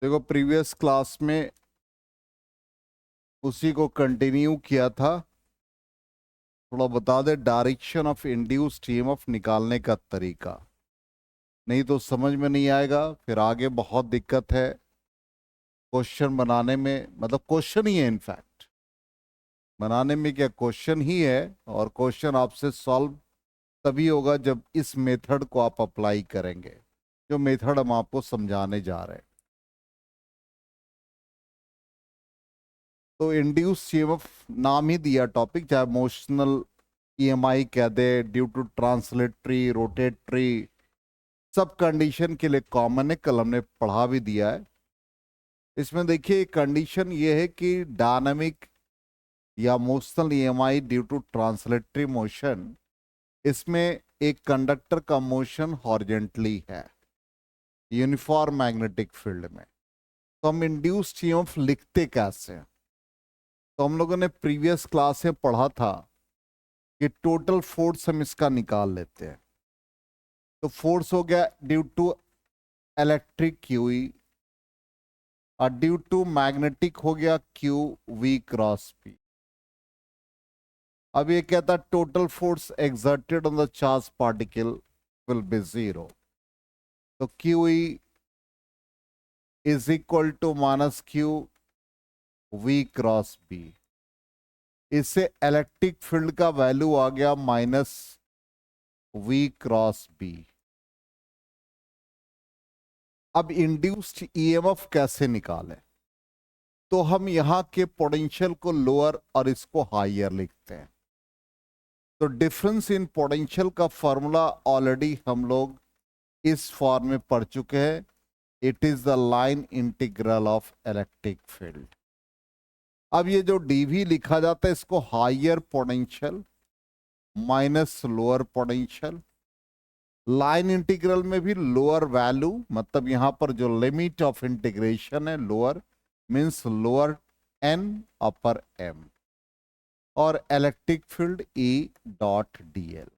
देखो previous class में उसी को कंटिन्यू किया था। थोड़ा बता दे डायरेक्शन ऑफ इंड्यूस्ड ईएमएफ निकालने का तरीका, नहीं तो समझ में नहीं आएगा, फिर आगे बहुत दिक्कत है क्वेश्चन बनाने में। मतलब क्वेश्चन ही है, इनफैक्ट बनाने में क्या क्वेश्चन ही है। और क्वेश्चन आपसे सॉल्व तभी होगा जब इस मेथड को आप अप्लाई करेंगे, जो मेथड हम आपको समझाने जा रहे हैं। तो इंड्यूस ईएमएफ नाम ही दिया टॉपिक, चाहे मोशनल ईएमआई कह दे, ड्यू टू ट्रांसलेटरी, रोटेटरी, सब कंडीशन के लिए कॉमन है। कल हमने पढ़ा भी दिया है। इसमें देखिए कंडीशन ये है कि डायनामिक या motional EMI due to translatory motion, इसमें एक कंडक्टर का मोशन हॉरिजेंटली है यूनिफॉर्म मैग्नेटिक फील्ड में। तो हम इंड्यूस्ड ईएमएफ लिखते कैसे हैं? तो हम लोगों ने प्रीवियस क्लास में पढ़ा था कि टोटल फोर्स हम इसका निकाल लेते हैं। तो फोर्स हो गया ड्यू टू इलेक्ट्रिक क्यूई, और ड्यू टू मैग्नेटिक हो गया क्यू वी क्रॉस पी। अब ये कहता है total force exerted on the charge particle will be zero. तो q E is equal to minus q v cross B. इससे electric field का वैल्यू आ गया माइनस वी क्रॉस बी। अब इंड्यूस्ड ईएमएफ कैसे निकालें? तो हम यहां के पोटेंशियल को लोअर और इसको हायर लिखते हैं। तो डिफरेंस इन पोटेंशियल का फॉर्मूला ऑलरेडी हम लोग इस फॉर्म में पढ़ चुके हैं। It is the line integral of electric field. अब ये जो डीवी लिखा जाता है, इसको higher potential minus lower potential. Line integral में भी लोअर वैल्यू, मतलब यहां पर जो लिमिट ऑफ इंटीग्रेशन है lower means lower N upper M, और electric field E dot dl.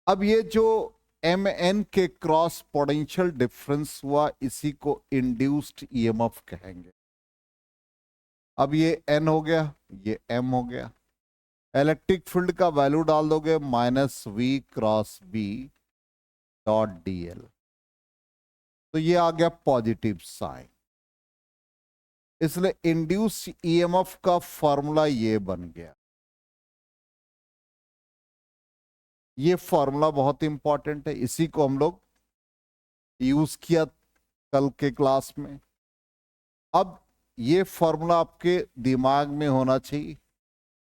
अब ये जो एम एन के क्रॉस पोटेंशियल डिफरेंस हुआ, इसी को इंड्यूस्ड ईएमएफ कहेंगे। अब ये एन हो गया, ये एम हो गया। इलेक्ट्रिक फील्ड का वैल्यू डाल दोगे minus we cross B dot DL. तो ये आ गया पॉजिटिव साइन। इसलिए इंड्यूस्ड ईएमएफ का फॉर्मूला ये बन गया। ये फॉर्मूला बहुत इंपॉर्टेंट है, इसी को हम लोग यूज किया कल के क्लास में। अब ये फॉर्मूला आपके दिमाग में होना चाहिए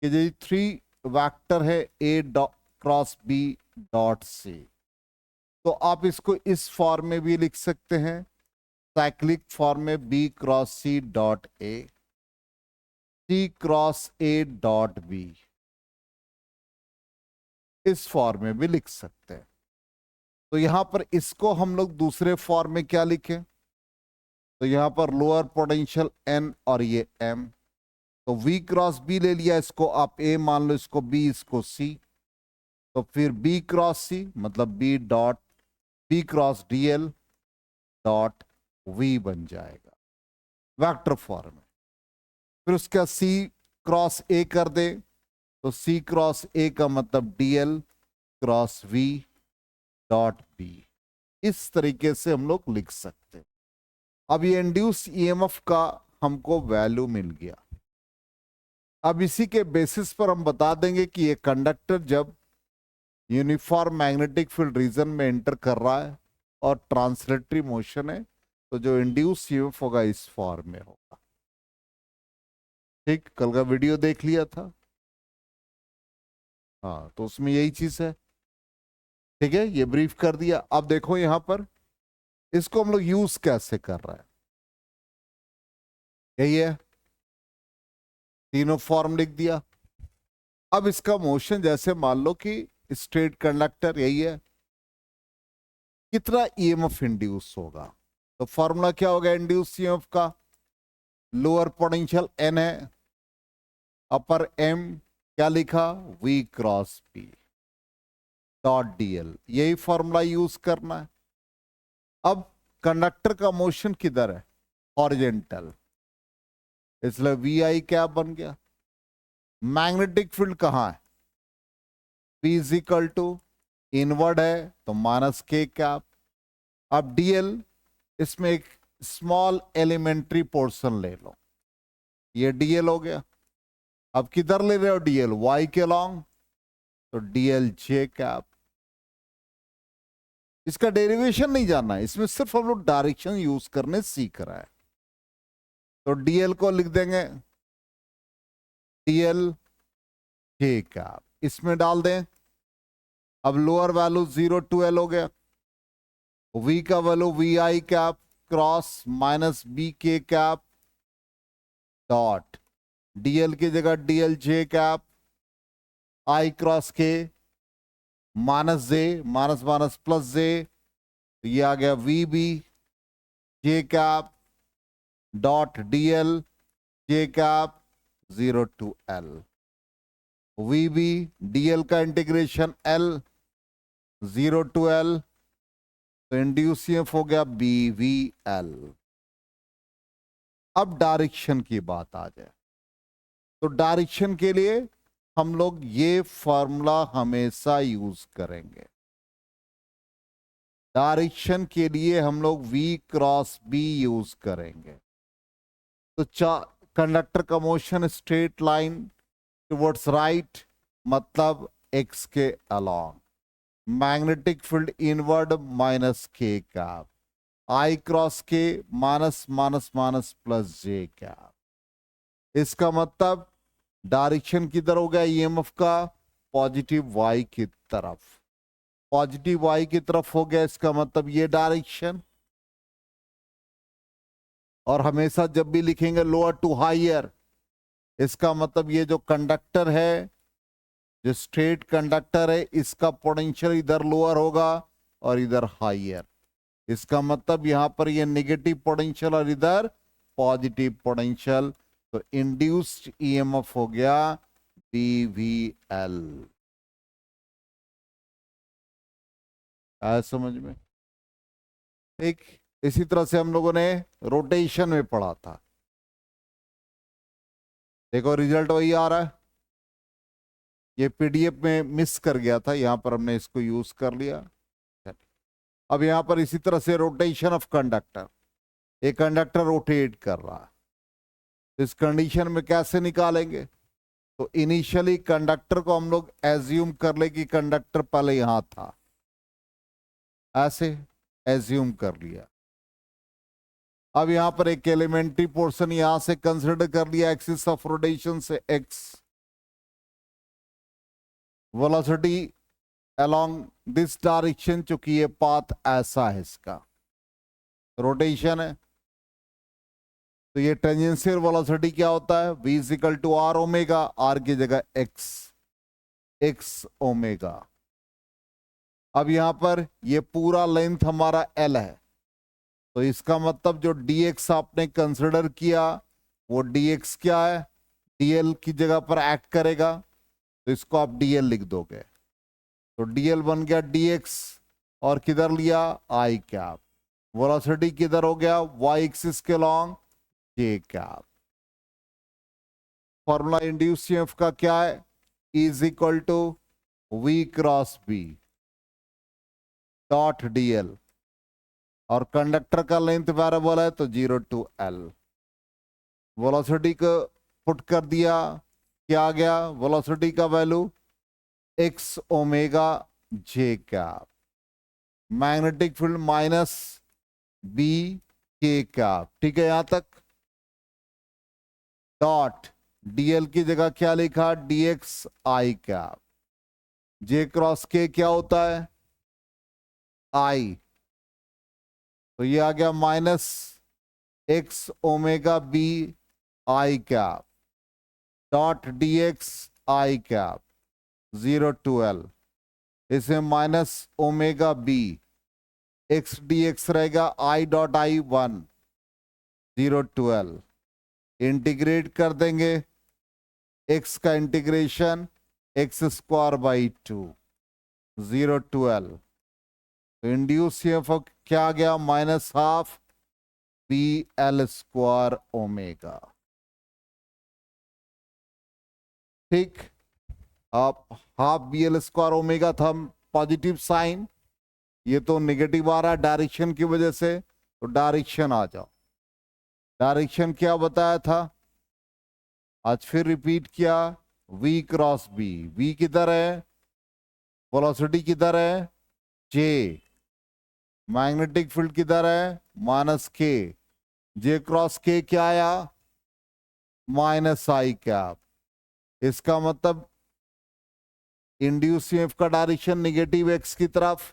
कि जो थ्री वेक्टर है A dot cross B dot C, तो आप इसको इस फॉर्म में भी लिख सकते हैं, साइक्लिक फॉर्म में B cross C dot A, C cross A dot B, इस फॉर्म में भी लिख सकते हैं। तो यहां पर इसको हम लोग दूसरे फॉर्म में क्या लिखें? तो यहां पर लोअर पोटेंशियल एन और ये एम, तो V क्रॉस बी ले लिया, इसको आप A मान लो, इसको B, इसको C। तो फिर B क्रॉस C मतलब B dot B cross DL dot V बन जाएगा वेक्टर फॉर्म में। फिर उसका C क्रॉस A कर दे, तो C क्रॉस A का मतलब DL cross V dot B। इस तरीके से हम लोग लिख सकते हैं। अब ये इंड्यूस ईएमएफ का हमको वैल्यू मिल गया। अब इसी के बेसिस पर हम बता देंगे कि ये कंडक्टर जब यूनिफॉर्म मैग्नेटिक फील्ड रीजन में एंटर कर रहा है और ट्रांसलेटरी मोशन है, तो जो इंड्यूस ईएमएफ होगा इस फॉर्म में होगा। ठीक, कल का वीडियो देख लिया था। हाँ, तो उसमें यही चीज है। ठीक है, ये ब्रीफ कर दिया। अब देखो यहां पर इसको हम लोग यूज कैसे कर रहे हैं, यही है, तीनों फॉर्म लिख दिया। अब इसका मोशन जैसे मान लो कि स्ट्रेट कंडक्टर, यही है, कितना ईएमएफ इंड्यूस होगा? तो फॉर्मूला क्या होगा इंड्यूस ईएमएफ का? लोअर पोटेंशियल एन है, अपर एम क्या लिखा, V cross P dot DL, यही फॉर्मूला यूज करना है। अब कंडक्टर का मोशन किधर है, हॉरिजेंटल, इसलिए वी आई कैप बन गया। मैग्नेटिक फील्ड कहां है, P is equal to inward है तो माइनस के कैप। अब डीएल, इसमें एक स्मॉल एलिमेंट्री पोर्शन ले लो, ये डीएल हो गया। अब किधर ले रहे हो डीएल, वाई के लॉन्ग, तो डीएल जे कैप। इसका डेरिवेशन नहीं जानना है, इसमें सिर्फ हम लोग डायरेक्शन यूज करने सीख रहा है। तो डीएल को लिख देंगे डीएल जे कैप, इसमें डाल दें। अब लोअर वैल्यू 0 टू एल हो गया, वी का value V I cap cross minus B K cap dot DL की जगह DL J cap I cross K minus J, minus minus plus J, तो ये आ गया V B J cap dot DL J cap 0 to L. V B DL का integration L 0 to L, तो induce EMF हो गया B V L. अब direction की बात आ जाए, तो डायरेक्शन के लिए हम लोग ये फॉर्मूला हमेशा यूज करेंगे। डायरेक्शन के लिए हम लोग V क्रॉस B यूज करेंगे। तो कंडक्टर का motion straight line towards right, मतलब x के along. Magnetic field inward minus के cap, I cross K minus minus minus plus J cap. इसका मतलब डायरेक्शन किधर हो गया ईएमएफ का, पॉजिटिव y की तरफ, पॉजिटिव y की तरफ हो गया। इसका मतलब ये डायरेक्शन। और हमेशा जब भी लिखेंगे लोअर टू हायर, इसका मतलब ये जो कंडक्टर है, जो स्ट्रेट कंडक्टर है, इसका पोटेंशियल इधर लोअर होगा और इधर हायर। इसका मतलब यहां पर ये नेगेटिव पोटेंशियल और इधर पॉजिटिव पोटेंशियल, तो इंड्यूस्ड ईएमएफ हो गया बीवीएल। आया समझ में? ठीक इसी तरह से हम लोगों ने रोटेशन में पढ़ा था। देखो रिजल्ट वही आ रहा है, ये पीडीएफ में मिस कर गया था, यहां पर हमने इसको यूज कर लिया। अब यहां पर इसी तरह से रोटेशन ऑफ कंडक्टर, एक कंडक्टर रोटेट कर रहा है, इस कंडीशन में कैसे निकालेंगे? तो इनिशियली कंडक्टर को हम लोग एज्यूम कर ले कि कंडक्टर पहले यहां था, ऐसे एज्यूम कर लिया। अब यहां पर एक एलिमेंट्री पोर्शन यहां से कंसिडर कर लिया, एक्सिस ऑफ रोटेशन से x, velocity along this direction, चूंकि ये पाथ ऐसा है, इसका रोटेशन है, तो ये टेंजेंशियल वेलोसिटी क्या होता है, v equal to R omega, R की जगह एक्स, एक्स ओमेगा। अब यहां पर ये पूरा लेंथ हमारा l है, तो इसका मतलब जो dx आपने कंसिडर किया वो dx क्या है, dl की जगह पर एक्ट करेगा, तो इसको आप dl लिख दोगे, तो dl बन गया dx, और किधर लिया i कैप, वेलोसिटी किधर हो गया y एक्सिस के long j cap. Formula induce EMF का क्या है, E is equal to v cross b dot dl, और कंडक्टर का लेंथ वेरिएबल है तो 0 टू l। वेलोसिटी को पुट कर दिया, क्या आ गया, वेलोसिटी का value x omega j cap, magnetic field minus b k cap, ठीक है यहां तक। डॉट dl की जगह क्या लिखा, dx i cap, j cross k क्या होता है i, तो ये आ गया minus x omega b i cap dot dx i cap 0 to l, इसमें minus omega b x dx रहेगा i डॉट i 1 0 टू l, इंटीग्रेट कर देंगे, x का integration x square by 2 0 to l, तो इंड्यूस ईएमएफ क्या आ गया, minus half B L square omega. ठीक, अब half B L square omega था पॉजिटिव साइन, ये तो नेगेटिव आ रहा है डायरेक्शन की वजह से, तो डायरेक्शन आ जाओ। डायरेक्शन क्या बताया था, आज फिर रिपीट किया, v क्रॉस बी। v किधर है, वेलोसिटी किधर है, j। मैग्नेटिक फील्ड किधर है, माइनस के। j क्रॉस k क्या आया, माइनस आई कैप। इसका मतलब इंड्यूस ईएमएफ का डायरेक्शन निगेटिव x की तरफ।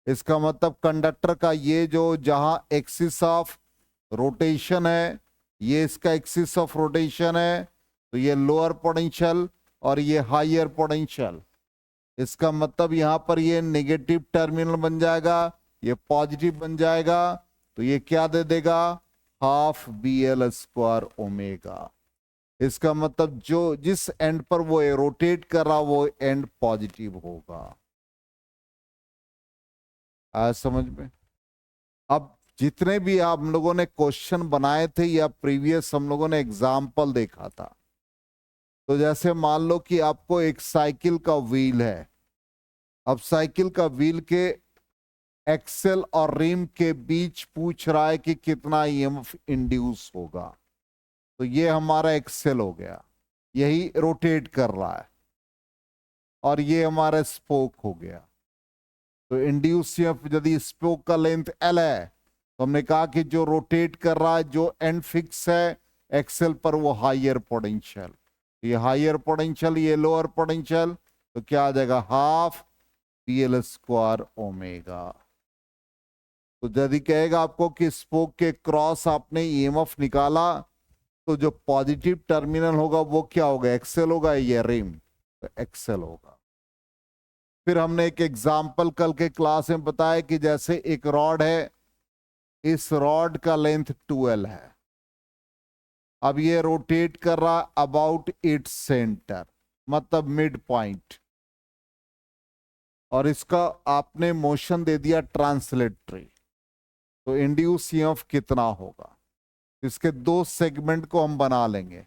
इसका मतलब कंडक्टर का ये जो जहां एक्सिस ऑफ रोटेशन है, ये इसका एक्सिस ऑफ रोटेशन है, तो ये लोअर पोटेंशियल और ये हायर पोटेंशियल। इसका मतलब यहां पर ये नेगेटिव टर्मिनल बन जाएगा, ये पॉजिटिव बन जाएगा, तो ये क्या दे देगा, half B L square omega. इसका मतलब जो जिस एंड पर वो रोटेट कर रहा वो एंड पॉजिटिव होगा। आया समझ में। अब जितने भी आप लोगों ने क्वेश्चन बनाए थे या प्रीवियस हम लोगों ने एग्जाम्पल देखा था, तो जैसे मान लो कि आपको एक साइकिल का व्हील है, अब साइकिल का व्हील के एक्सेल और रिम के बीच पूछ रहा है कि कितना ईएमएफ इंड्यूस होगा, तो ये हमारा एक्सेल हो गया, यही रोटेट कर रहा है, और ये हमारा स्पोक हो गया। तो इंड्यूस ईएमएफ यदि स्पोक का लेंथ एल है, तो हमने कहा कि जो रोटेट कर रहा है, जो एंड फिक्स है एक्सेल पर, वो हायर पोटेंशियल। ये हायर पोटेंशियल, ये लोअर पोटेंशियल, तो क्या आ जाएगा, half P L square omega. तो यदि कहेगा आपको कि स्पोक के क्रॉस आपने ईएमएफ निकाला, तो जो पॉजिटिव टर्मिनल होगा वो क्या होगा, एक्सेल होगा, ये रिम, तो एक्सेल होगा। फिर हमने एक एग्जाम्पल कल के क्लास में बताया कि जैसे एक रॉड है, इस रॉड का लेंथ 2L है, अब ये रोटेट कर रहा अबाउट इट्स सेंटर, मतलब मिड पॉइंट, और इसका आपने मोशन दे दिया ट्रांसलेटरी, तो इंड्यूस ईएमएफ कितना होगा। इसके दो सेगमेंट को हम बना लेंगे,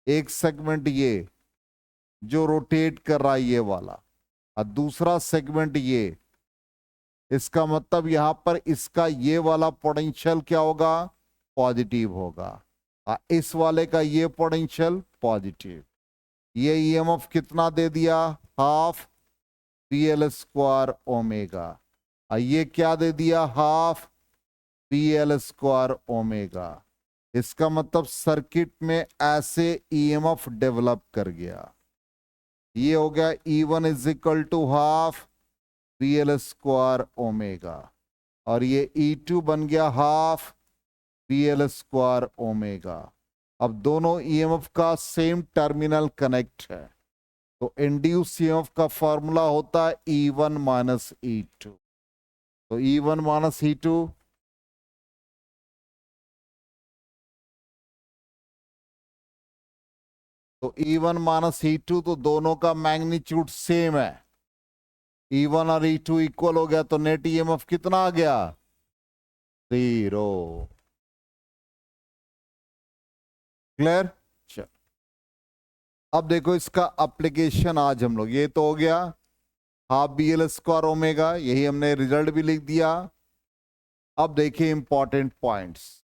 एक सेगमेंट ये जो रोटेट कर रहा है ये वाला, और दूसरा सेगमेंट ये। इसका मतलब यहां पर इसका ये वाला पोटेंशियल क्या होगा, पॉजिटिव होगा, और इस वाले का ये पोटेंशियल पॉजिटिव। ये ईएमएफ कितना दे दिया, half P L square omega, और ये क्या दे दिया, half P L square omega. इसका मतलब सर्किट में ऐसे ईएमएफ डेवलप कर गया। ये हो गया E1 is equal to half P L square omega, और ये E2 बन गया half P L square omega. अब दोनों ईएमएफ का सेम टर्मिनल कनेक्ट है, तो इंड्यूस ईएमएफ का फॉर्मूला होता है E1 माइनस E2। तो E1 माइनस E2, तो E1 माइनस E2, तो दोनों का मैग्नीट्यूड सेम है, E1 और E2 इक्वल हो गया, तो नेट ईएमएफ कितना आ गया, 0। क्लियर। अब देखो इसका एप्लीकेशन आज हम लोग, ये तो हो गया half B L square omega, यही हमने रिजल्ट भी लिख दिया। अब देखिए इंपॉर्टेंट पॉइंट्स,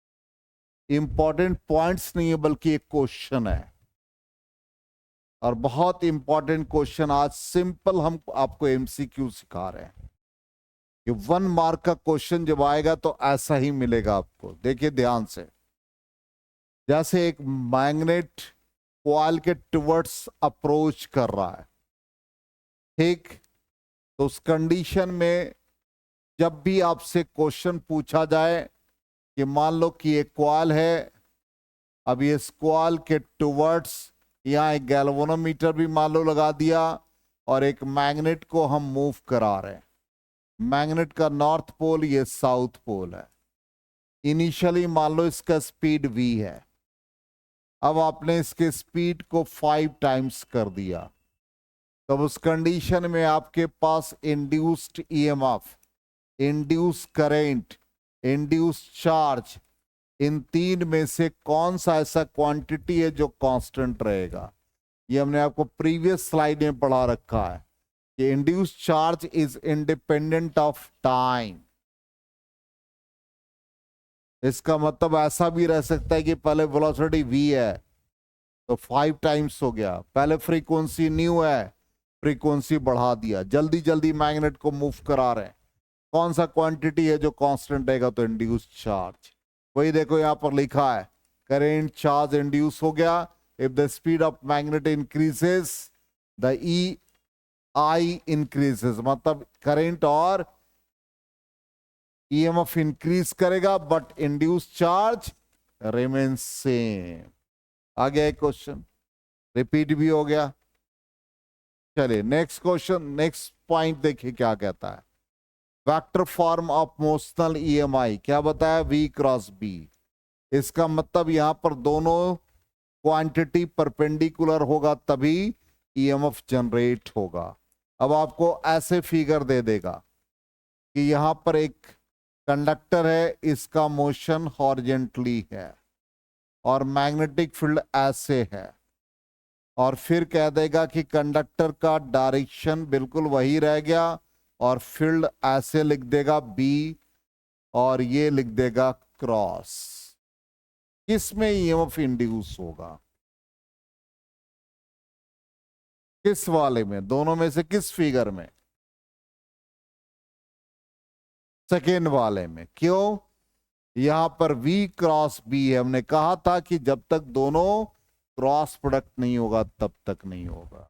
इंपॉर्टेंट पॉइंट्स नहीं है बल्कि एक क्वेश्चन है, और बहुत इंपॉर्टेंट क्वेश्चन। आज सिंपल हम आपको एमसीक्यू सिखा रहे हैं कि 1 मार्क का क्वेश्चन जब आएगा तो ऐसा ही मिलेगा आपको। देखिए ध्यान से, जैसे एक मैग्नेट कॉइल के टुवर्ड्स अप्रोच कर रहा है, ठीक, तो उस कंडीशन में जब भी आपसे क्वेश्चन पूछा जाए कि मान लो कि एक कॉइल है, अब ये कॉइल के टुवर्ड्स यहाँ एक गैल्वेनोमीटर भी मान लो लगा दिया, और एक मैग्नेट को हम मूव करा रहे हैं। मैग्नेट का नॉर्थ पोल, ये साउथ पोल है। इनिशियली मान लो इसका स्पीड v है, अब आपने इसके स्पीड को 5 टाइम्स कर दिया, तब उस कंडीशन में आपके पास induced EMF induce current, induce charge, इन तीन में से कौन सा ऐसा क्वांटिटी है जो कांस्टेंट रहेगा? ये हमने आपको प्रीवियस स्लाइड में पढ़ा रखा है कि induce charge is independent of time. इसका मतलब ऐसा भी रह सकता है कि पहले वेलोसिटी v है तो 5 टाइम्स हो गया, पहले फ्रीक्वेंसी न्यू है, फ्रीक्वेंसी बढ़ा दिया, जल्दी जल्दी मैग्नेट को मूव करा रहे हैं, कौन सा क्वांटिटी है जो कांस्टेंट रहेगा? तो इंड्यूस चार्ज। वही देखो यहां पर लिखा है करेंट चार्ज इंड्यूस हो गया if the speed of magnet increases the E I increases, मतलब करेंट और ईएमएफ इंक्रीज करेगा but induce charge remains same. आ गया एक क्वेश्चन, रिपीट भी हो गया। चलिए नेक्स्ट क्वेश्चन, नेक्स्ट पॉइंट देखिए क्या कहता है। Vector form of motional EMI क्या बताया? V cross B। इसका मतलब यहां पर दोनों क्वांटिटी परपेंडिकुलर होगा तभी ईएमएफ जनरेट होगा। अब आपको ऐसे फिगर दे देगा कि यहां पर एक कंडक्टर है, इसका मोशन हॉरिजेंटली है और मैग्नेटिक फील्ड ऐसे है, और फिर कह देगा कि कंडक्टर का डायरेक्शन बिल्कुल वही रह गया और फील्ड ऐसे लिख देगा B और ये लिख देगा क्रॉस। किसमें ईएमएफ इंड्यूस होगा? किस वाले में? दोनों में से किस फिगर में? सेकेंड वाले में। क्यों? यहां पर V क्रॉस B है, हमने कहा था कि जब तक दोनों क्रॉस प्रोडक्ट नहीं होगा तब तक नहीं होगा।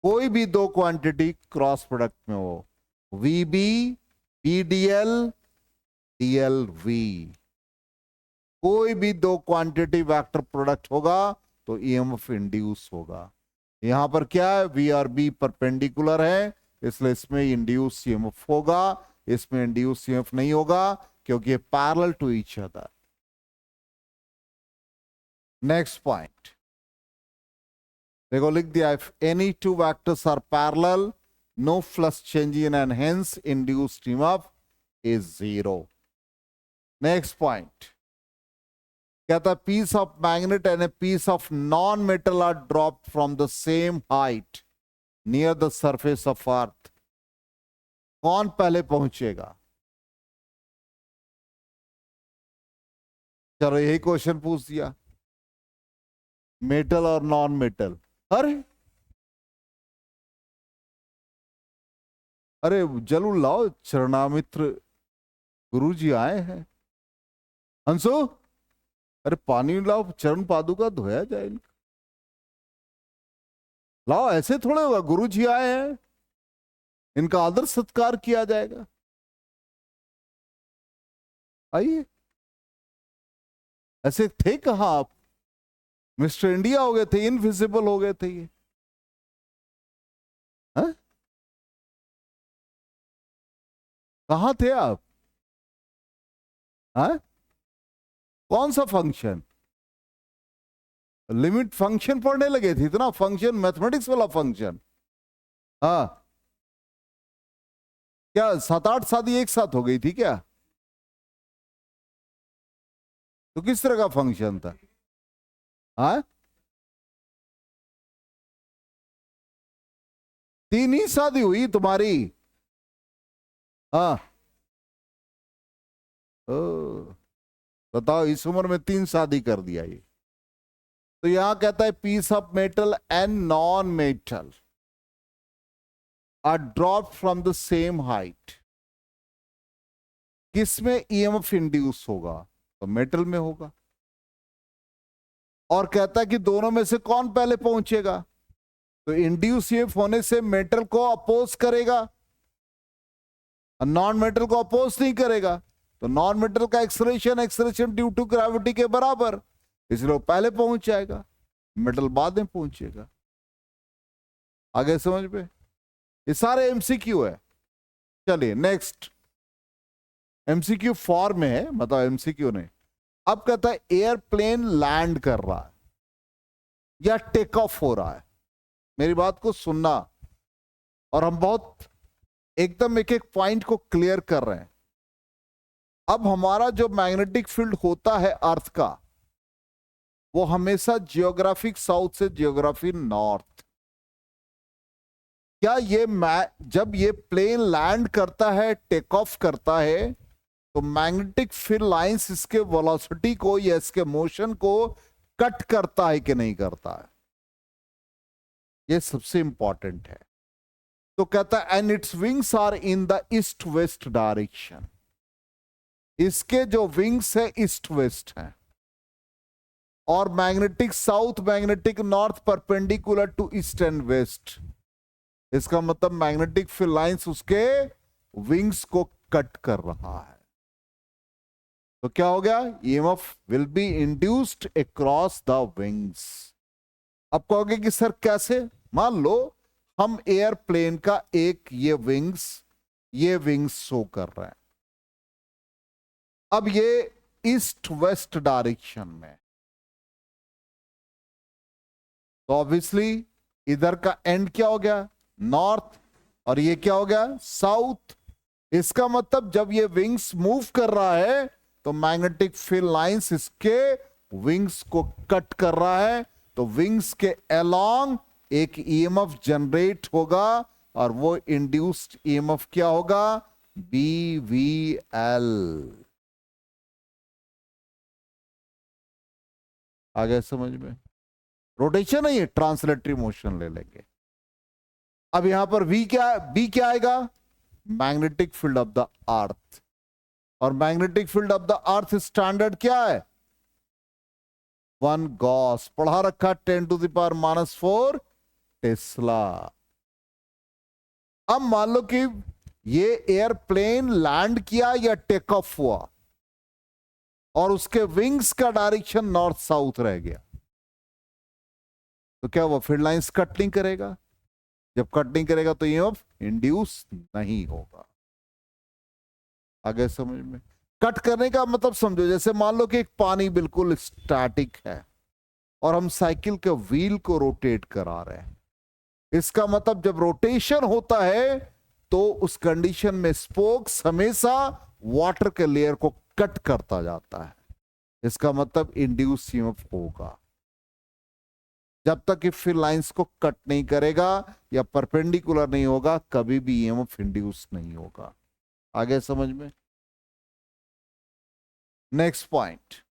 कोई भी दो क्वांटिटी क्रॉस प्रोडक्ट में हो, VB BDL DLV, कोई भी दो क्वांटिटी वेक्टर प्रोडक्ट होगा तो ईएमएफ इंड्यूस होगा। यहां पर क्या है? V और B परपेंडिकुलर है, इसलिए इसमें इंड्यूस ईएमएफ होगा, इसमें इंड्यूस ईएमएफ नहीं होगा क्योंकि ये parallel to each other. Next point देखो, लिख दिया if any two vectors are parallel no flux change in and hence induced EMF is zero. Next point कहता है piece of magnet and a piece of non metal are dropped from the same height near the surface of earth. कौन पहले पहुंचेगा? चलो यही question पूछ दिया, metal और नॉन मेटल। अरे अरे जलू लाओ, चरणामित्र गुरुजी आए हैं। हंसो, अरे पानी लाओ, चरण पादुका धोया जाए इनका। लाओ, ऐसे थोड़े होगा, गुरुजी आए हैं, इनका आदर सत्कार किया जाएगा। आइए। ऐसे थे कहां आप? मिस्टर इंडिया हो गए थे, इनविजिबल हो गए थे ये। हा? कहां थे आप? हा? कौन सा फंक्शन? लिमिट फंक्शन पढ़ने लगे थे? इतना फंक्शन, मैथमेटिक्स वाला फंक्शन? हाँ, क्या 7-8 शादी एक साथ हो गई थी क्या? तो किस तरह का फंक्शन था? हाँ, 3 ही शादी हुई तुम्हारी? हाँ। ओ, बताओ, इस उम्र में 3 शादी कर दिया ये। तो यहां कहता है piece of metal and non metal are drop from the same height. किसमें ईएमएफ इंड्यूस होगा? तो मेटल में होगा। और कहता है कि दोनों में से कौन पहले पहुंचेगा? तो इंड्यूस ईएमएफ होने से मेटल को अपोज करेगा, नॉन मेटल को अपोज नहीं करेगा। तो नॉन मेटल का एक्सलेरेशन ड्यू टू ग्रेविटी के बराबर, इसलिए वो पहले पहुंच जाएगा, मेटल बाद में पहुंचेगा। आगे समझ पे? ये सारे एमसीक्यू है। चलिए नेक्स्ट, एमसीक्यू फॉर्म में है, मतलब एमसीक्यू नहीं। अब कहता है एयरप्लेन लैंड कर रहा है या टेक ऑफ हो रहा है। मेरी बात को सुनना, और हम बहुत एकदम एक एक पॉइंट को क्लियर कर रहे हैं। अब हमारा जो मैग्नेटिक फील्ड होता है अर्थ का, वो हमेशा जियोग्राफिक साउथ से जियोग्राफी नॉर्थ। क्या ये जब ये प्लेन लैंड करता है, टेक ऑफ करता है, तो मैग्नेटिक फील्ड लाइंस इसके वेलोसिटी को या इसके मोशन को कट करता है कि नहीं करता है? ये सबसे इंपॉर्टेंट है। तो कहता है and its wings are in the east west direction. इसके जो विंग्स है ईस्ट वेस्ट है, और magnetic south, magnetic north, perpendicular to east and west. इसका मतलब मैग्नेटिक फील्ड लाइंस उसके विंग्स को कट कर रहा है। तो क्या हो गया? EMF will be induced across the wings. अब कहोगे कि सर कैसे? मान लो हम एयरप्लेन का एक ये विंग्स शो कर रहे हैं। अब ये ईस्ट वेस्ट डायरेक्शन में, तो ऑब्वियसली इधर का एंड क्या हो गया? नॉर्थ, और ये क्या हो गया? साउथ। इसका मतलब जब ये विंग्स मूव कर रहा है तो मैग्नेटिक फील्ड लाइंस इसके विंग्स को कट कर रहा है, तो विंग्स के अलोंग एक ईएमएफ जनरेट होगा, और वो इंड्यूस्ड ईएमएफ क्या होगा? BVL। आ गया समझ में? रोटेशन है ये, ट्रांसलेटरी मोशन ले लेंगे। अब यहां पर बी क्या आएगा? Magnetic field of the earth. और magnetic field of the earth standard क्या है? 1 गॉस। पढ़ा रखा 10⁻⁻⁴ टेस्ला। अब मान लो कि ये एयरप्लेन लैंड किया या टेक ऑफ हुआ, और उसके विंग्स का डायरेक्शन नॉर्थ साउथ रह गया, तो क्या वो फील्ड लाइंस कट नहीं करेगा? जब कट नहीं करेगा तो ईएमएफ इंड्यूस नहीं होगा। आगे समझ में? कट करने का मतलब समझो, जैसे मान लो कि एक पानी बिल्कुल स्टैटिक है और हम साइकिल के व्हील को रोटेट करा रहे हैं। इसका मतलब जब रोटेशन होता है तो उस कंडीशन में स्पोक्स हमेशा वाटर के लेयर को कट करता जाता है। इसका मतलब इंड्यूस ईएमएफ होगा। जब तक कि फील्ड लाइंस को कट नहीं करेगा या परपेंडिकुलर नहीं होगा, कभी भी ईएमएफ इंड्यूस नहीं होगा। आगे समझ में? Next point,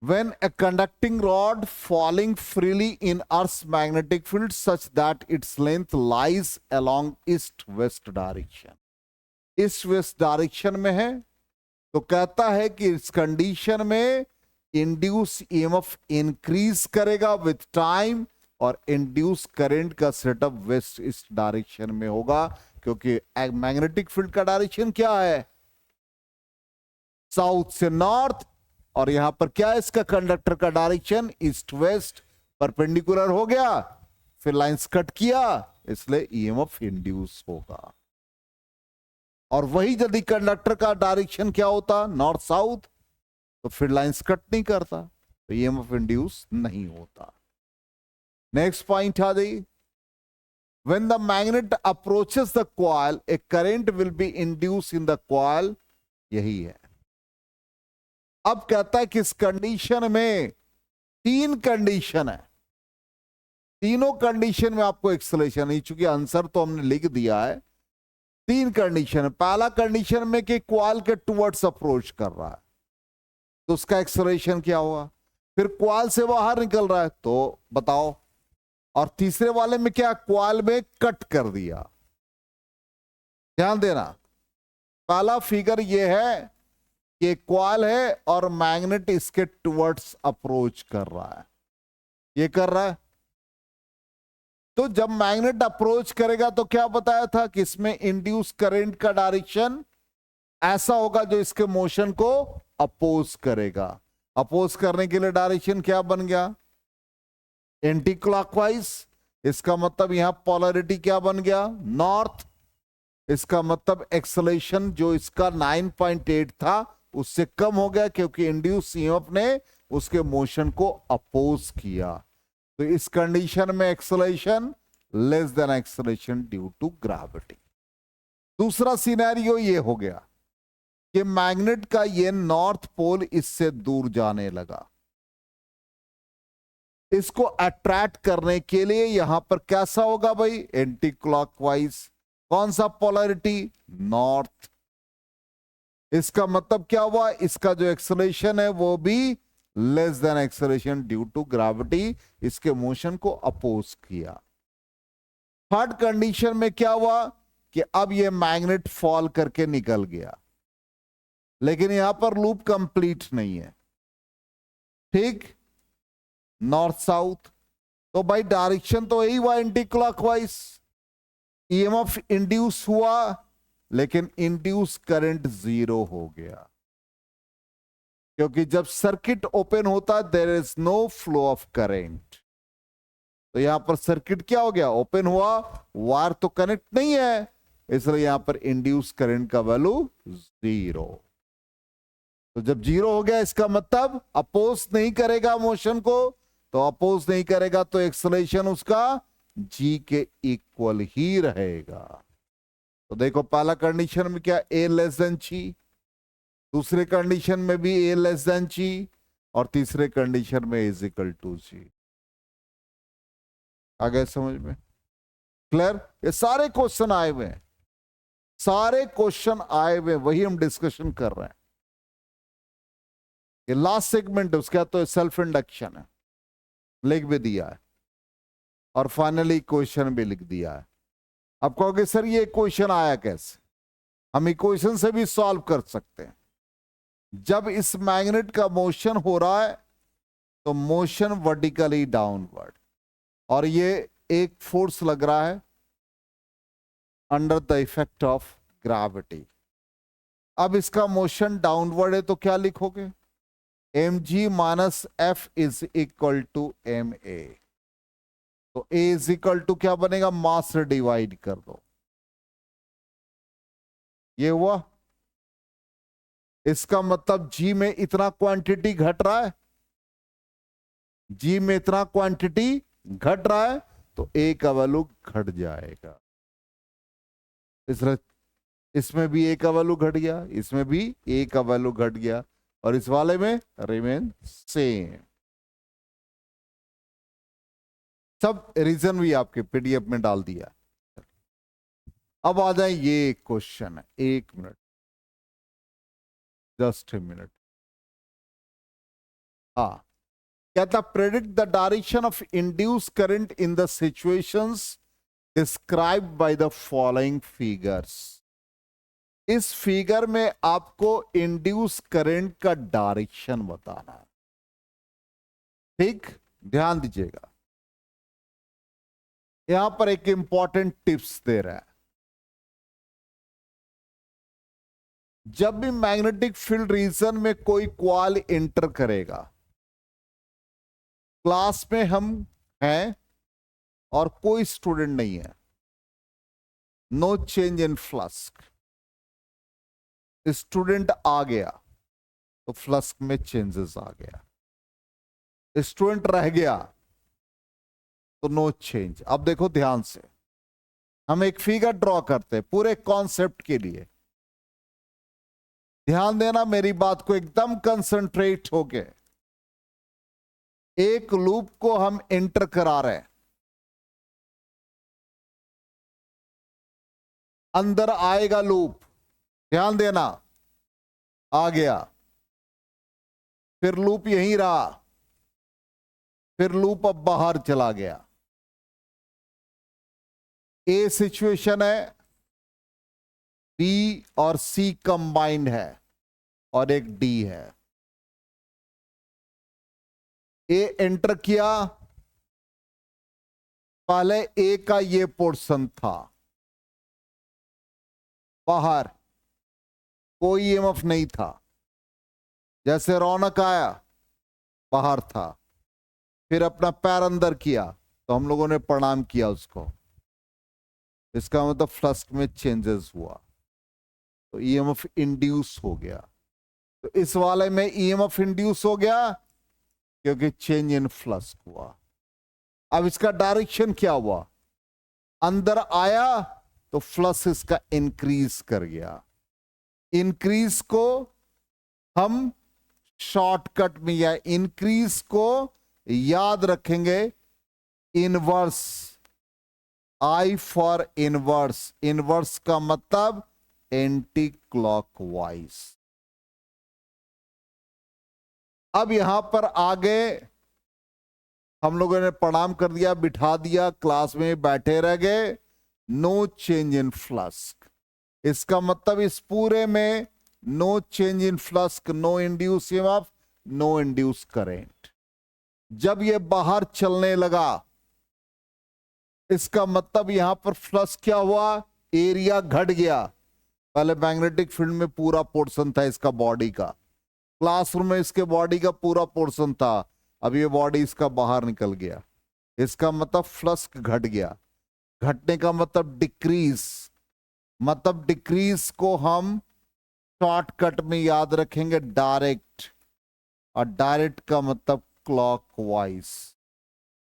when a conducting rod falling freely in Earth's magnetic field such that its length lies along east-west direction, east-west direction में है, तो कहता है कि इस कंडीशन में इंड्यूस ईएमएफ इंक्रीज करेगा विथ टाइम, और इंड्यूस करंट का सेटअप वेस्ट ईस्ट डायरेक्शन में होगा, क्योंकि मैग्नेटिक फील्ड का डायरेक्शन क्या है? साउथ से नॉर्थ, और यहां पर क्या है इसका कंडक्टर का डायरेक्शन? East west. परपेंडिकुलर हो गया, फिर लाइंस कट किया, इसलिए ईएमएफ इंड्यूस होगा। और वही यदि कंडक्टर का डायरेक्शन क्या होता? नॉर्थ साउथ, तो फिर लाइंस कट नहीं करता, तो ईएमएफ इंड्यूस नहीं होता। नेक्स्ट पॉइंट आ गई, when the magnet approaches the coil a current will be induced in the coil। यही है। अब कहता है कि इस कंडीशन में 3 कंडीशन है, तीनों कंडीशन में आपको एक्सेलरेशन नहीं, चूंकि आंसर तो हमने लिख दिया है। 3 कंडीशन है। पहला कंडीशन में कि क्वाल के टुवर्ड्स अप्रोच कर रहा है, तो उसका एक्सेलरेशन क्या हुआ? फिर क्वाल से बाहर निकल रहा है, तो बताओ। और तीसरे वाले में क्या? क्वाल में कट कर दिया। ध्यान देना, पहला फिगर ये है कि क्वाल है और मैग्नेट इसके टुवर्ड्स अप्रोच कर रहा है, ये कर रहा है। तो जब मैग्नेट अप्रोच करेगा तो क्या बताया था कि इसमें इंड्यूस करंट का डायरेक्शन ऐसा होगा जो इसके मोशन को अपोज करेगा। अपोज करने के लिए डायरेक्शन क्या बन गया? Anti clockwise. इसका मतलब यहां पोलैरिटी क्या बन गया? नॉर्थ। इसका मतलब एक्सेलरेशन जो इसका 9.8 था उससे कम हो गया, क्योंकि इंड्यूस ईएमएफ ने उसके मोशन को अपोज किया। तो इस कंडीशन में acceleration less than acceleration due to gravity. दूसरा सिनेरियो ये हो गया कि मैग्नेट का ये नॉर्थ पोल इससे दूर जाने लगा। इसको अट्रैक्ट करने के लिए यहां पर कैसा होगा भाई, एंटी क्लॉकवाइज। कौन सा पोलैरिटी, नॉर्थ। इसका मतलब क्या हुआ, इसका जो एक्सेलरेशन है वो भी less than acceleration due to gravity, इसके मोशन को अपोज किया। थर्ड कंडीशन में क्या हुआ कि अब ये मैग्नेट फॉल करके निकल गया, लेकिन यहां पर लूप कंप्लीट नहीं है, ठीक, नॉर्थ साउथ। तो भाई डायरेक्शन तो यही हुआ एंटी क्लॉकवाइज। ईएमएफ इंड्यूस हुआ, लेकिन इंड्यूस करंट जीरो हो गया, क्योंकि जब सर्किट ओपन होता है there is no flow of current. तो यहां पर सर्किट क्या हो गया, ओपन हुआ, वायर तो कनेक्ट नहीं है, इसलिए यहां पर इंड्यूस करंट का वैल्यू जीरो। तो जब जीरो हो गया इसका मतलब अपोज नहीं करेगा मोशन को, तो अपोज नहीं करेगा तो एक्सेलरेशन उसका जी के इक्वल ही रहेगा। तो देखो पहला कंडीशन में क्या, ए लेस देन जी, दूसरे कंडीशन में भी ए लेस देन जी, और तीसरे कंडीशन में इज इक्वल टू जी। आ गए समझ में, क्लियर। ये सारे क्वेश्चन आए हुए हैं, सारे क्वेश्चन आए हुए, वही हम डिस्कशन कर रहे हैं। ये लास्ट सेगमेंट है, उसका तो सेल्फ इंडक्शन है, लिख भी दिया है, और फाइनली क्वेश्चन भी लिख दिया है। अब कहोगे सर ये क्वेश्चन आया कैसे, हम इक्वेशन से भी सॉल्व कर सकते हैं। जब इस मैग्नेट का मोशन हो रहा है तो मोशन वर्टिकली डाउनवर्ड, और ये एक फोर्स लग रहा है under the effect of gravity. अब इसका मोशन डाउनवर्ड है तो क्या लिखोगे, mg minus F is equal to M A. तो a इज इक्वल टू क्या बनेगा, मास से डिवाइड कर दो, ये हुआ। इसका मतलब g में इतना क्वांटिटी घट रहा है, g में इतना क्वांटिटी घट रहा है, तो a का वैल्यू घट जाएगा। इसलिए इसमें भी a का वैल्यू घट गया, इसमें भी a का वैल्यू घट गया, और इस वाले में रिमेन सेम। सब रीजन भी आपके पीडीएफ में डाल दिया। अब आ जाए, ये क्वेश्चन है, एक मिनट, जस्ट ए मिनट। हाँ, कहता predict the direction of induce current in the situations described by the following figures. इस फिगर में आपको इंड्यूस करंट का डायरेक्शन बताना है, ठीक, ध्यान दीजिएगा। यहां पर एक इंपॉर्टेंट टिप्स दे रहा है। जब भी मैग्नेटिक फील्ड रीजन में कोई क्वाल एंटर करेगा, क्लास में हम हैं और कोई स्टूडेंट नहीं है, no change in flux, student आ गया तो फ्लक्स में चेंजेस आ गया, स्टूडेंट रह गया तो नो चेंज। अब देखो ध्यान से, हम एक फिगर ड्रॉ करते हैं पूरे कॉन्सेप्ट के लिए, ध्यान देना मेरी बात को, एकदम कंसंट्रेट होके। एक लूप को हम एंटर करा रहे हैं, अंदर आएगा लूप, ध्यान देना, आ गया, फिर लूप यहीं रहा, फिर लूप अब बाहर चला गया। ए सिचुएशन है, बी और सी कंबाइंड है, और एक डी है। ए एंटर किया, पहले ए का ये पोर्शन था, बाहर कोई ईएमएफ नहीं था, जैसे रौनक आया बाहर था, फिर अपना पैर अंदर किया तो हम लोगों ने प्रणाम किया उसको, इसका मतलब फ्लक्स में चेंजेस हुआ, तो ईएमएफ इंड्यूस हो गया। तो इस वाले में ईएमएफ इंड्यूस हो गया क्योंकि चेंज इन फ्लक्स हुआ। अब इसका डायरेक्शन क्या हुआ, अंदर आया तो फ्लक्स इसका इंक्रीज कर गया। इंक्रीज को हम शॉर्टकट में या इंक्रीज को याद रखेंगे inverse, I for inverse. Inverse का मतलब एंटी क्लॉकवाइज। अब यहां पर आगे हम लोगों ने प्रणाम कर दिया, बिठा दिया, क्लास में बैठे रह गए। नो चेंज इन फ्लक्स, इसका मतलब इस पूरे में no change in flux, no induce EMF, no induce current. जब ये बाहर चलने लगा, इसका मतलब यहां पर फ्लक्स क्या हुआ, एरिया घट गया। पहले मैग्नेटिक फील्ड में पूरा पोर्शन था इसका बॉडी का, क्लासरूम में इसके बॉडी का पूरा पोर्शन था, अब ये बॉडी इसका बाहर निकल गया। इसका मतलब फ्लक्स घट गया। घटने का मतलब डिक्रीज, मतलब डिक्रीज को हम शॉर्टकट में याद रखेंगे डायरेक्ट, और डायरेक्ट का मतलब क्लॉकवाइज।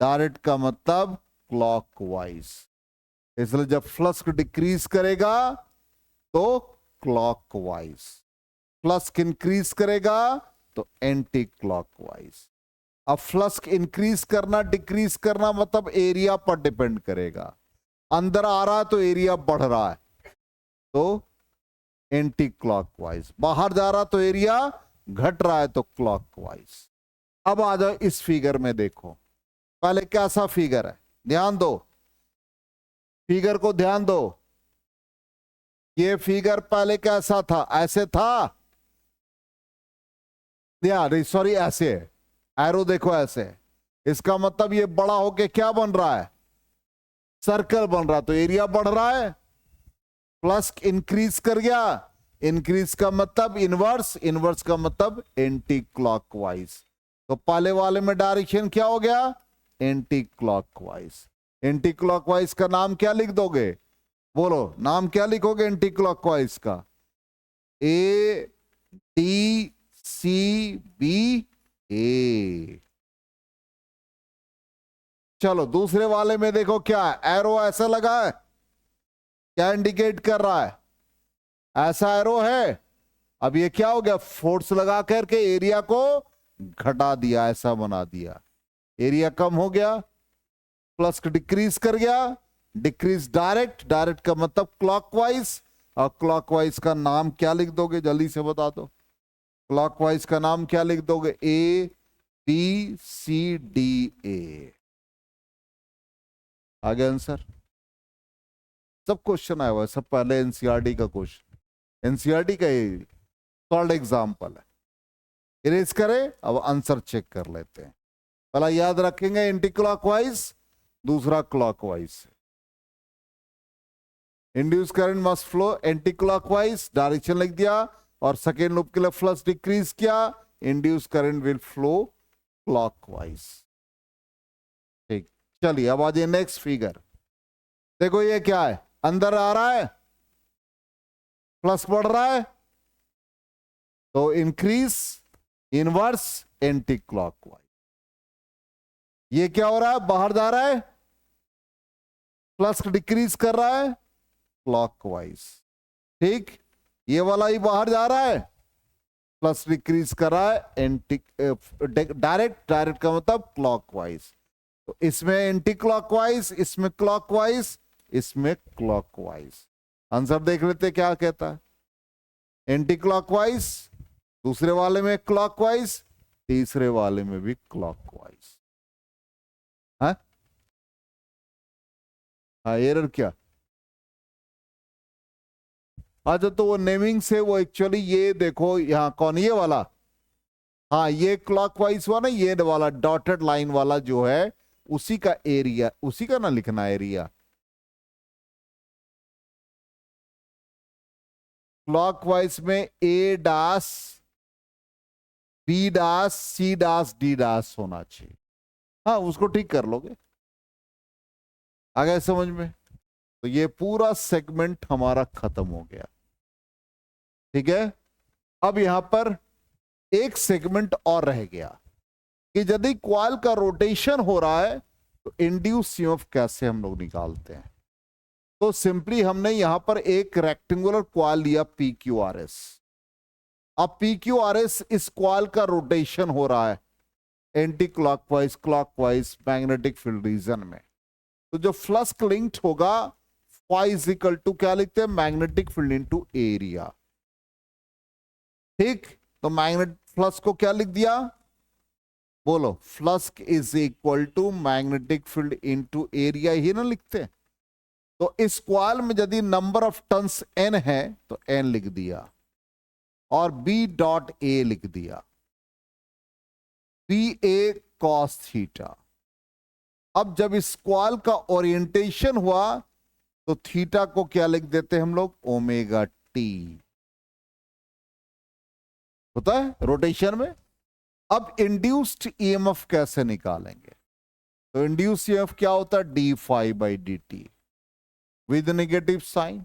डायरेक्ट का मतलब क्लॉकवाइज। इसलिए जब फ्लक्स डिक्रीज करेगा तो क्लॉकवाइज, फ्लक्स इंक्रीज करेगा तो एंटी क्लॉकवाइज। अब फ्लक्स इंक्रीज करना डिक्रीज करना मतलब एरिया पर डिपेंड करेगा। अंदर आ रहा है तो एरिया बढ़ रहा है तो एंटी क्लॉकवाइज, बाहर जा रहा तो एरिया घट रहा है तो क्लॉकवाइज। अब आ जाओ इस फिगर में, देखो पहले कैसा फिगर है, ध्यान दो, फिगर को ध्यान दो। ये फिगर पहले कैसा था, ऐसे था, सॉरी ऐसे है, एरो देखो ऐसे। इसका मतलब ये बड़ा होके क्या बन रहा है, सर्कल बन रहा, तो एरिया बढ़ रहा है। प्लस इंक्रीज कर गया, इंक्रीज का मतलब इनवर्स, इनवर्स का मतलब एंटी क्लॉकवाइज। तो पहले वाले में डायरेक्शन क्या हो गया, एंटी क्लॉकवाइज। एंटी क्लॉकवाइज का नाम क्या लिख दोगे, बोलो नाम क्या लिखोगे एंटी क्लॉकवाइज का, ए टी सी बी ए। चलो दूसरे वाले में देखो क्या है, एरो ऐसा लगा है, क्या इंडिकेट कर रहा है, ऐसा एरो है। अब ये क्या हो गया, फोर्स लगा करके एरिया को घटा दिया, ऐसा बना दिया, एरिया कम हो गया, प्लस डिक्रीज कर गया, डिक्रीज डायरेक्ट, डायरेक्ट का मतलब क्लॉकवाइज। और क्लॉकवाइज का नाम क्या लिख दोगे, जल्दी से बता दो, क्लॉकवाइज का नाम क्या लिख दोगे, A B C D A. आगे आंसर, सब क्वेश्चन आया हुआ है, सब पहले एनसीईआरटी का क्वेश्चन, एनसीईआरटी का ये सॉल्व एग्जाम्पल है। इरेज करें, अब आंसर चेक कर लेते हैं। पहला याद रखेंगे एंटी क्लॉकवाइज, दूसरा clockwise. Induce current must flow anti clockwise, direction लिख दिया, और सेकेंड लूप के लिए फ्लक्स डिक्रीज किया, induce current will flow clockwise. ठीक, चलिए अब आ जाइए नेक्स्ट फिगर। देखो ये क्या है, अंदर आ रहा है, प्लस बढ़ रहा है तो इंक्रीज, इनवर्स, एंटी क्लॉकवाइज। ये क्या हो रहा है, बाहर जा रहा है, प्लस डिक्रीज कर रहा है क्लॉकवाइज। ठीक, ये वाला ही बाहर जा रहा है, प्लस डिक्रीज कर रहा है एंटी डायरेक्ट, डायरेक्ट का मतलब क्लॉकवाइज। तो इसमें एंटी क्लॉकवाइज, इसमें क्लॉकवाइज, इसमें क्लॉकवाइज। आंसर देख लेते क्या कहता है, एंटी क्लॉकवाइज, दूसरे वाले में क्लॉकवाइज, तीसरे वाले में भी क्लॉकवाइज। हाँ हाँ, एरर क्या, अच्छा तो वो नेमिंग से वो एक्चुअली ये देखो यहां कौन, ये वाला, हाँ ये क्लॉकवाइज हुआ ना, ये वाला डॉटेड लाइन वाला जो है उसी का एरिया, उसी का ना लिखना एरिया। क्लॉकवाइज में ए डास, बी डास, सी डास, डी डास होना चाहिए। हाँ उसको ठीक कर लोगे, आ गए समझ में। तो ये पूरा सेगमेंट हमारा खत्म हो गया, ठीक है। अब यहां पर एक सेगमेंट और रह गया कि यदि कॉइल का रोटेशन हो रहा है तो इंड्यूस ईएमएफ कैसे हम लोग निकालते हैं। तो सिंपली हमने यहां पर एक रेक्टेंगुलर क्वाल लिया पी क्यू आर एस। अब पी क्यू आर एस इस क्वाल का रोटेशन हो रहा है anti clockwise clockwise magnetic field region में। तो जो फ्लक्स लिंक्ड होगा फाई इज इक्वल टू क्या लिखते हैं, मैग्नेटिक फील्ड इनटू एरिया। ठीक, तो मैग्नेट फ्लक्स को क्या लिख दिया, बोलो, flux is equal to magnetic field into area ही ना लिखते हैं। तो इस क्वाल में यदि नंबर ऑफ टर्न्स n है तो n लिख दिया और b डॉट a लिख दिया, बी ए कॉस थीटा। अब जब इस क्वाल का ओरिएंटेशन हुआ तो थीटा को क्या लिख देते हैं हम लोग, ओमेगा टी होता है रोटेशन में। अब इंड्यूस्ड ईएमएफ कैसे निकालेंगे, तो इंड्यूस्ड ईएमएफ क्या होता है, D phi by D T with negative sign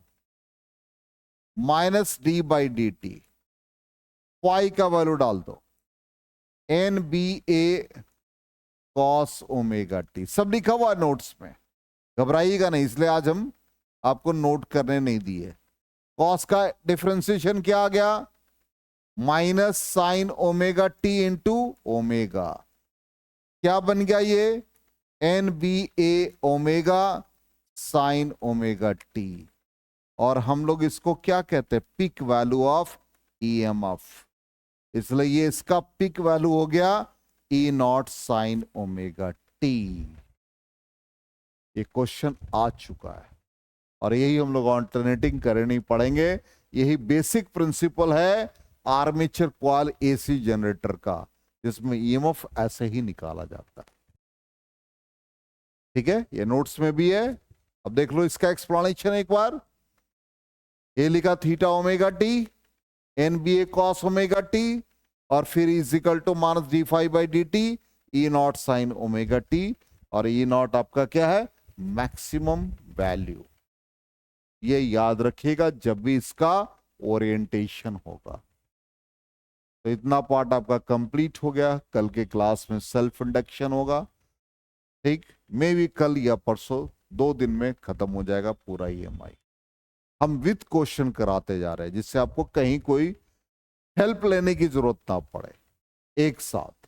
minus D by D T, phi का वैल्यू डाल दो, N B A cos omega T, सब लिखा हुआ है नोट्स में, घबराइएगा नहीं, इसलिए आज हम आपको नोट करने नहीं दिए। कॉस का डिफरेंशिएशन क्या आ गया, minus sign omega T into omega, क्या बन गया ये, एन बी ए ओमेगा साइन ओमेगा टी। और हम लोग इसको क्या कहते हैं, पिक वैल्यू ऑफ ईएमएफ, इसलिए ये इसका पिक वैल्यू हो गया ई नॉट साइन ओमेगा टी। ये क्वेश्चन आ चुका है और यही हम लोग ऑल्टरनेटिंग करनी पड़ेंगे। यही बेसिक प्रिंसिपल है आर्मेचर कॉइल एसी जनरेटर का, जिसमें ईएमएफ ऐसे ही निकाला जाता है। ठीक है, ये नोट्स में भी है। अब देख लो इसका एक्सप्लेनेशन एक बार। ये लिखा theta omega t, N B A cos omega t, और फिर is equal to minus d phi by D t E naught sine omega t, और ई नॉट आपका क्या है, मैक्सिमम वैल्यू। ये याद रखिएगा जब भी इसका ओरिएंटेशन होगा। तो इतना पार्ट आपका कंप्लीट हो गया। कल के क्लास में सेल्फ इंडक्शन होगा, ठीक, मे भी कल या परसों, 2 दिन में खत्म हो जाएगा पूरा ईएमआई। हम विद क्वेश्चन कराते जा रहे हैं जिससे आपको कहीं कोई हेल्प लेने की जरूरत ना पड़े, एक साथ।